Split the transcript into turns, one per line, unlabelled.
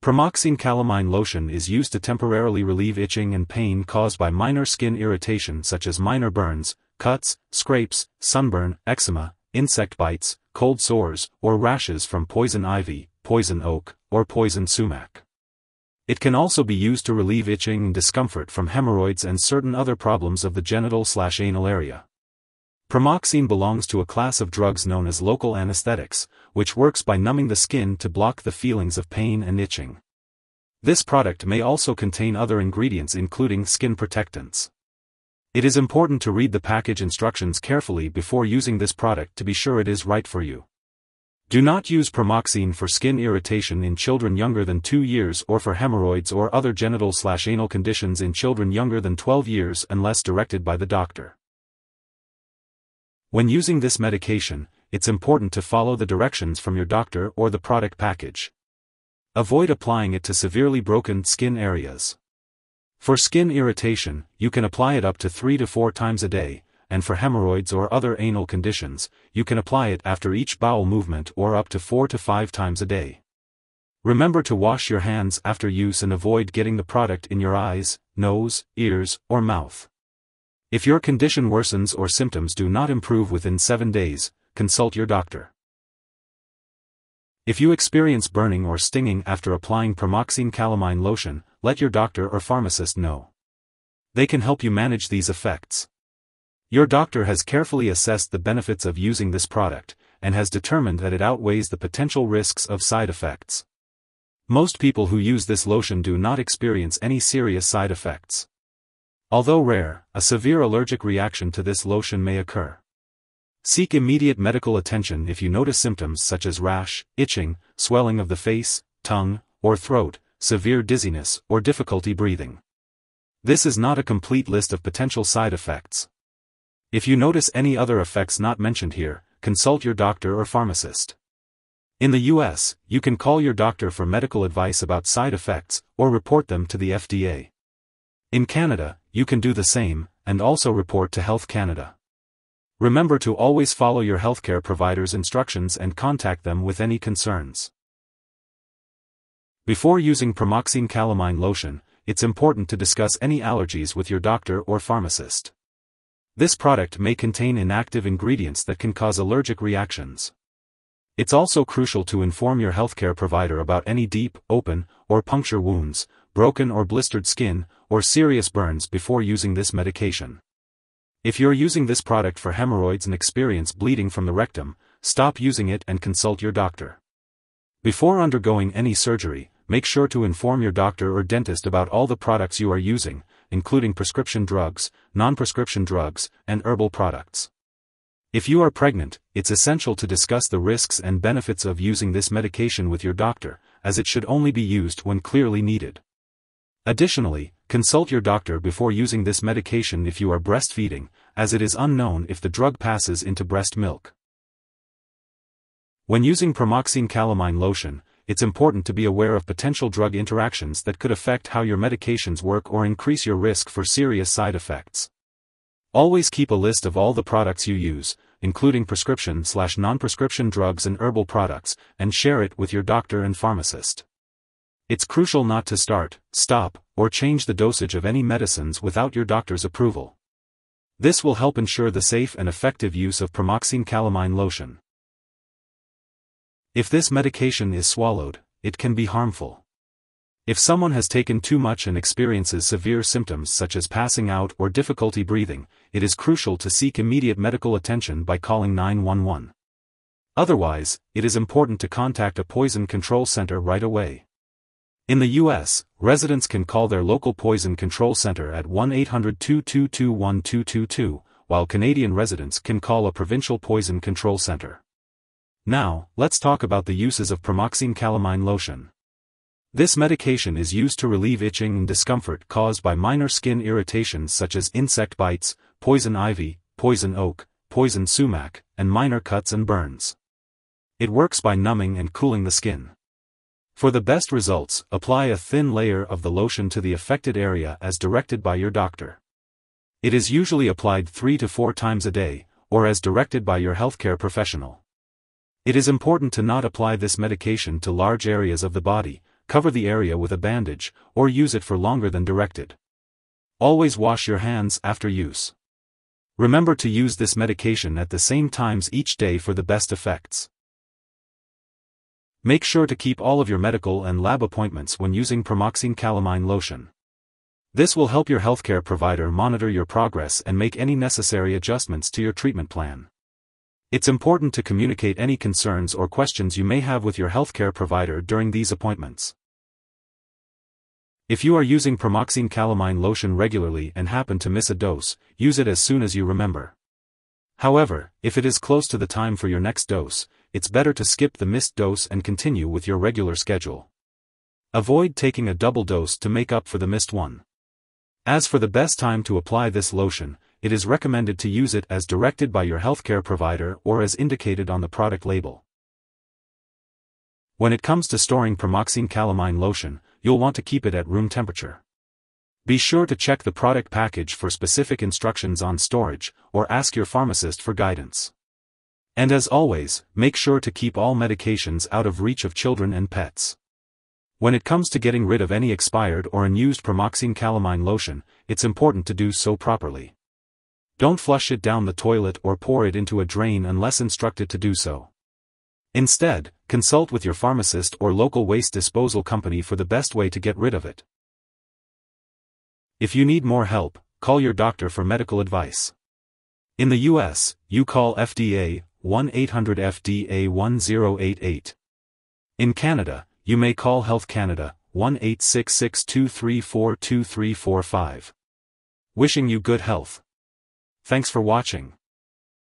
Pramoxine-Calamine Lotion is used to temporarily relieve itching and pain caused by minor skin irritation such as minor burns, cuts, scrapes, sunburn, eczema, insect bites, cold sores, or rashes from poison ivy, poison oak, or poison sumac. It can also be used to relieve itching and discomfort from hemorrhoids and certain other problems of the genital/anal area. Pramoxine belongs to a class of drugs known as local anesthetics, which works by numbing the skin to block the feelings of pain and itching. This product may also contain other ingredients including skin protectants. It is important to read the package instructions carefully before using this product to be sure it is right for you. Do not use Pramoxine for skin irritation in children younger than 2 years or for hemorrhoids or other genital/anal conditions in children younger than 12 years unless directed by the doctor. When using this medication, it's important to follow the directions from your doctor or the product package. Avoid applying it to severely broken skin areas. For skin irritation, you can apply it up to 3 to 4 times a day, and for hemorrhoids or other anal conditions, you can apply it after each bowel movement or up to 4 to 5 times a day. Remember to wash your hands after use and avoid getting the product in your eyes, nose, ears, or mouth. If your condition worsens or symptoms do not improve within 7 days, consult your doctor. If you experience burning or stinging after applying Pramoxine-Calamine Lotion, let your doctor or pharmacist know. They can help you manage these effects. Your doctor has carefully assessed the benefits of using this product, and has determined that it outweighs the potential risks of side effects. Most people who use this lotion do not experience any serious side effects. Although rare, a severe allergic reaction to this lotion may occur. Seek immediate medical attention if you notice symptoms such as rash, itching, swelling of the face, tongue, or throat, severe dizziness, or difficulty breathing. This is not a complete list of potential side effects. If you notice any other effects not mentioned here, consult your doctor or pharmacist. In the US, you can call your doctor for medical advice about side effects, or report them to the FDA. In Canada, you can do the same, and also report to Health Canada. Remember to always follow your healthcare provider's instructions and contact them with any concerns. Before using Pramoxine-Calamine Lotion, it's important to discuss any allergies with your doctor or pharmacist. This product may contain inactive ingredients that can cause allergic reactions. It's also crucial to inform your healthcare provider about any deep, open, or puncture wounds, broken or blistered skin, or serious burns before using this medication. If you're using this product for hemorrhoids and experience bleeding from the rectum, stop using it and consult your doctor. Before undergoing any surgery, make sure to inform your doctor or dentist about all the products you are using, including prescription drugs, non-prescription drugs, and herbal products. If you are pregnant, it's essential to discuss the risks and benefits of using this medication with your doctor, as it should only be used when clearly needed. Additionally, consult your doctor before using this medication if you are breastfeeding, as it is unknown if the drug passes into breast milk. When using Pramoxine-Calamine Lotion, it's important to be aware of potential drug interactions that could affect how your medications work or increase your risk for serious side effects. Always keep a list of all the products you use, including prescription/non-prescription drugs and herbal products, and share it with your doctor and pharmacist. It's crucial not to start, stop, or change the dosage of any medicines without your doctor's approval. This will help ensure the safe and effective use of Pramoxine-Calamine Lotion. If this medication is swallowed, it can be harmful. If someone has taken too much and experiences severe symptoms such as passing out or difficulty breathing, it is crucial to seek immediate medical attention by calling 911. Otherwise, it is important to contact a poison control center right away. In the U.S., residents can call their local poison control center at 1-800-222-1222, while Canadian residents can call a provincial poison control center. Now, let's talk about the uses of Pramoxine-Calamine Lotion. This medication is used to relieve itching and discomfort caused by minor skin irritations such as insect bites, poison ivy, poison oak, poison sumac, and minor cuts and burns. It works by numbing and cooling the skin. For the best results, apply a thin layer of the lotion to the affected area as directed by your doctor. It is usually applied 3 to 4 times a day, or as directed by your healthcare professional. It is important to not apply this medication to large areas of the body, cover the area with a bandage, or use it for longer than directed. Always wash your hands after use. Remember to use this medication at the same times each day for the best effects. Make sure to keep all of your medical and lab appointments when using Pramoxine-Calamine Lotion. This will help your healthcare provider monitor your progress and make any necessary adjustments to your treatment plan. It's important to communicate any concerns or questions you may have with your healthcare provider during these appointments. If you are using Pramoxine-Calamine Lotion regularly and happen to miss a dose, use it as soon as you remember. However, if it is close to the time for your next dose, it's better to skip the missed dose and continue with your regular schedule. Avoid taking a double dose to make up for the missed one. As for the best time to apply this lotion, it is recommended to use it as directed by your healthcare provider or as indicated on the product label. When it comes to storing Pramoxine-Calamine Lotion, you'll want to keep it at room temperature. Be sure to check the product package for specific instructions on storage, or ask your pharmacist for guidance. And as always, make sure to keep all medications out of reach of children and pets. When it comes to getting rid of any expired or unused Pramoxine-Calamine Lotion, it's important to do so properly. Don't flush it down the toilet or pour it into a drain unless instructed to do so. Instead, consult with your pharmacist or local waste disposal company for the best way to get rid of it. If you need more help, call your doctor for medical advice. In the US, you call FDA 1-800-FDA-1088. In Canada, you may call Health Canada 1-866-234-2345. Wishing you good health. Thanks for watching.